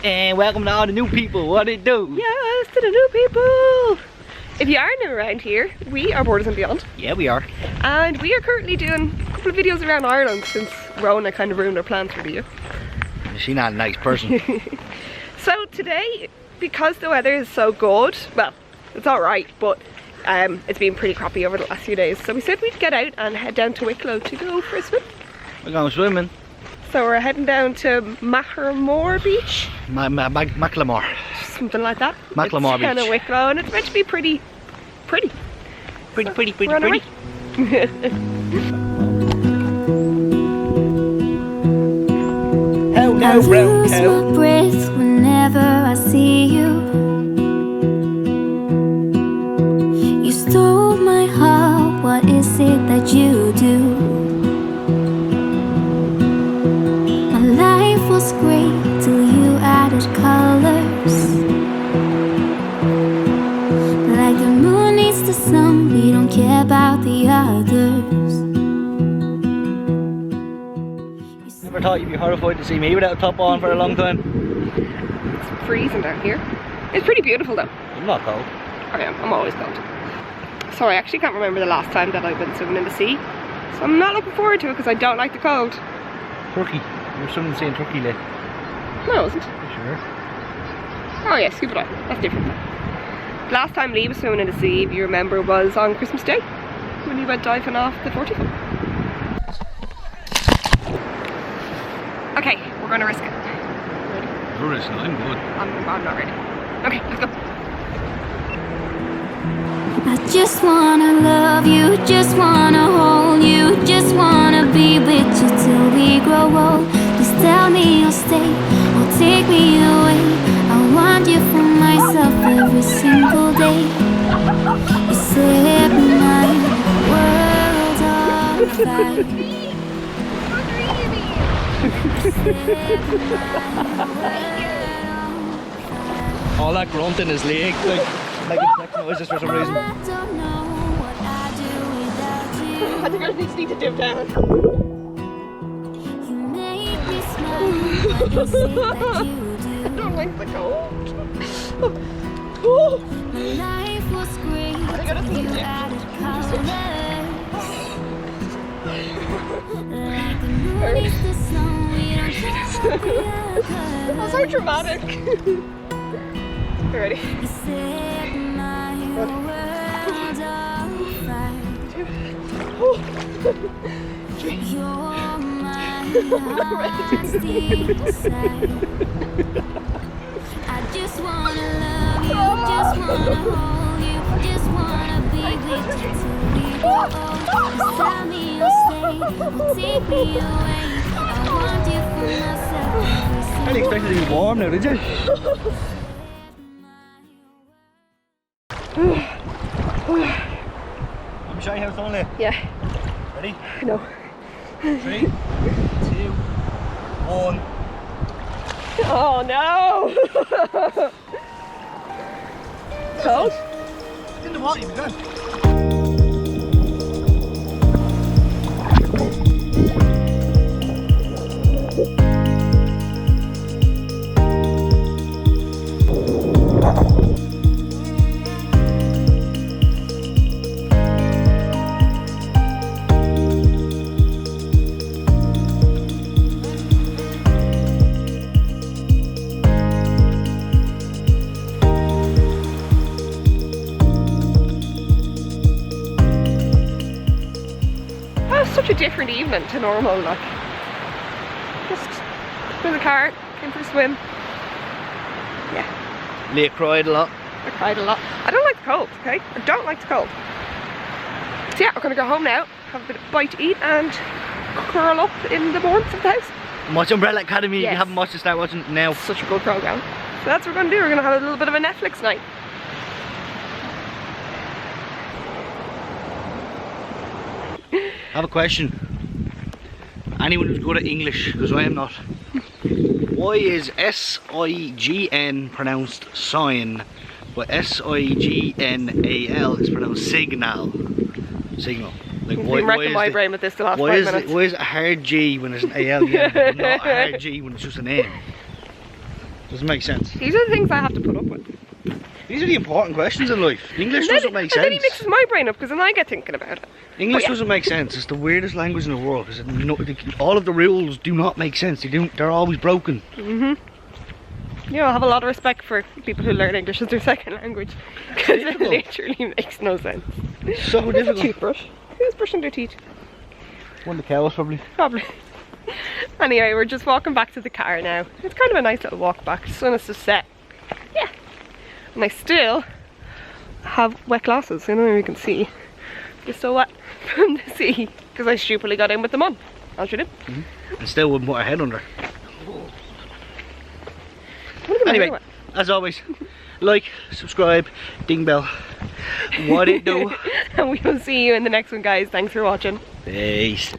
And welcome to all the new people. What it do? Yes, to the new people. If you are new around here, we are Borders and Beyond. Yeah, we are. And we are currently doing a couple of videos around Ireland since Rona kind of ruined our plans for the year. She's not a nice person. So today, because the weather is so good, well, it's alright, but it's been pretty crappy over the last few days. So we said we'd get out and head down to Wicklow to go for a swim. We're going swimming. So we're heading down to Magheramore Beach. Magheramore. Something like that. Magheramore Beach. County Wicklow, and it's meant to be pretty. Pretty. Oh no, I lose my breath whenever I see you. You stole my heart, what is it that you do? My life was great till you added colors. Like the moon needs the sun, we don't care about the others. Never thought you'd be horrified to see me without a top on for a long time. It's freezing down here. It's pretty beautiful though. I'm not cold. I am. I'm always cold. So I actually can't remember the last time that I've been swimming in the sea. So I'm not looking forward to it because I don't like the cold. Turkey. You were swimming the sea in Turkey, Lee. No, I wasn't. Sure. Oh yeah, scuba dive. That's different. Last time Lee was swimming in the sea, if you remember, was on Christmas Day when he went diving off the 40 foot. Okay, we're gonna risk it. Ready? You're risking. I'm good. I'm not ready. Okay, let's go. I just wanna love you, just wanna hold you, just wanna be with you till we grow old. Please tell me you'll stay or take me away. I want you for myself every single day. You set my world on fire. All that grunting is Lee. Like it's next noises for some reason. I don't know what I'd do without you. I think I just need to dip down. You make me smile when you say that you do. I don't like the cold. My life was great I gotta till see you it. added colors. Like the moon is the sun, we don't care about the others. That's so dramatic. You ready? You set my world on fire. You're my heart's desire. I just wanna love you, just wanna hold you, just wanna be with you till we grow old. Just tell me you'll stay, or take me away. I want you for myself. I didn't expect it to be warm now, did you? I'm sure you have only. Yeah. Ready? No. 3, 2, 1. Oh no! Cold? In the water, you've gone. Such a different evening to normal, like just in the car, came for a swim. Yeah. Leah cried a lot. I cried a lot. I don't like the cold, okay? I don't like the cold. So yeah, we're gonna go home now, have a bit of bite to eat and curl up in the warmth of the house. Watch Umbrella Academy. If Yes. you haven't watched it, start watching it now. Such a good programme. So that's what we're gonna do, we're gonna have a little bit of a Netflix night. I have a question. Anyone who's good at English, because I am not. Why is S-I-G-N pronounced sign, but S-I-G-N-A-L is pronounced signal? Signal. Like, You've been wrecking my brain with this the last 5 minutes. Why is it a hard G when there's an A-L, yeah, but not a hard G when it's just an N? Doesn't make sense. These are the things I have to put up with. These are the important questions in life. English doesn't make And sense. then he mixes my brain up because then I get thinking about it. English But yeah. doesn't make sense. It's the weirdest language in the world because all of the rules do not make sense. They're always broken. You know, I have a lot of respect for people who learn English as their second language because it literally makes no sense. So Where's a difficult. toothbrush? Who's brushing their teeth? One of the cows probably. Probably. Anyway, we're just walking back to the car now. It's kind of a nice little walk back. The sun is just set. Yeah. And I still have wet glasses. I don't know if you can see. They're still wet from the sea because I stupidly got in with them on. I'll show you. And still wouldn't put her head under. Anyway, as always, like, subscribe, ding bell. What it do? And we will see you in the next one, guys. Thanks for watching. Peace.